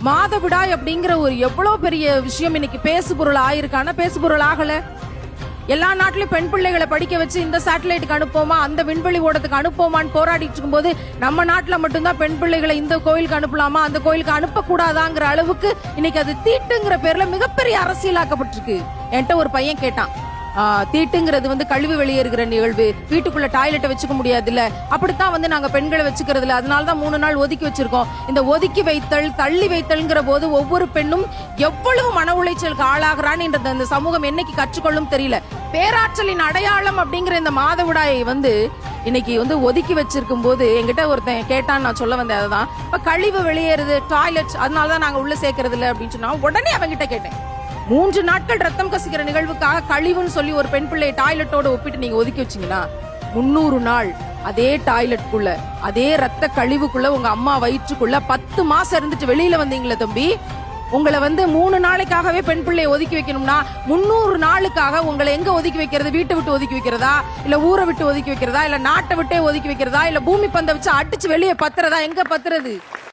மாதவிடாய் அப்படிங்கிற ஒரு எவ்வளவு பெரிய விஷயம் இன்னைக்கு பேசுபொருள் ஆயிருக்கான பேசுபொருள் ஆகல. எல்லா நாட்டிலும் பெண் பிள்ளைகளை படிக்க வச்சு இந்த சேட்டலைட்டுக்கு அனுப்போமா, அந்த விண்வெளி ஓடத்துக்கு அனுப்போமான்னு போராடிட்டு இருக்கும்போது நம்ம நாட்டுல மட்டும்தான் பெண் பிள்ளைகளை இந்த கோயிலுக்கு அனுப்பலாமா, அந்த கோயிலுக்கு அனுப்பக்கூடாதாங்கிற அளவுக்கு இன்னைக்கு அது தீட்டுங்கிற பேர்ல மிகப்பெரிய அரசியலாக்கப்பட்டிருக்கு. என்கிட்ட ஒரு பையன் கேட்டான், தீட்டுங்கிறது கழிவு வெளியேறுகிற நிகழ்வு, வீட்டுக்குள்ள டாய்லெட்டை வச்சுக்க முடியாது இல்ல, அப்படித்தான் நாங்க பெண்களை வச்சுக்கிறது இல்ல, அதனாலதான் 3 நாள் ஒதுக்கி வச்சிருக்கோம். இந்த ஒதுக்கி வைத்தல் தள்ளி வைத்தல்ங்கிற போது ஒவ்வொரு பெண்ணும் எவ்வளவு மன உளைச்சலுக்கு ஆளாகிறான்னு இந்த சமூகம் என்னைக்கு கற்றுக்கொள்ளும் தெரியல. பேராற்றலின் அடையாளம் அப்படிங்கிற இந்த மாதவிடாயை இன்னைக்கு ஒதுக்கி வச்சிருக்கும் போது என்கிட்ட ஒருத்தன் கேட்டான்னு நான் சொல்ல வந்தேன். அதுதான் இப்ப கழிவு வெளியேறுது டாய்லெட், அதனாலதான் நாங்க உள்ள சேர்க்கறது இல்ல அப்படின்னு சொன்னா உடனே அவங்கிட்ட கேட்டேன், 3 நாட்கள் ரத்தம் கசிக்கிற நிகழ்வுக்காக கழிவுன்னு சொல்லி ஒரு பெண் பிள்ளை டாய்லெட்டோட ஒப்பிட்டு நீங்க ஒதுக்கி வச்சீங்கன்னா 300 நாள் அதே டாய்லெட்குள்ள அதே ரத்த கழிவுக்குள்ள உங்க அம்மா வயிற்றுக்குள்ள 10 மாசம் இருந்துட்டு வெளியில வந்தீங்களே தம்பி, உங்களை 3 நாளைக்காகவே பெண் பிள்ளையை ஒதுக்கி வைக்கணும்னா 300 நாளுக்காக உங்களை எங்க ஒதுக்கி வைக்கிறது? வீட்டை விட்டு ஒதுக்கி வைக்கிறதா, இல்ல ஊரை விட்டு ஒதுக்கி வைக்கிறதா, இல்ல நாட்டை விட்டே ஒதுக்கி வைக்கிறதா, இல்ல பூமி பந்தை வச்சு அடிச்சு வெளியே பத்துறதா? எங்க பத்துறது?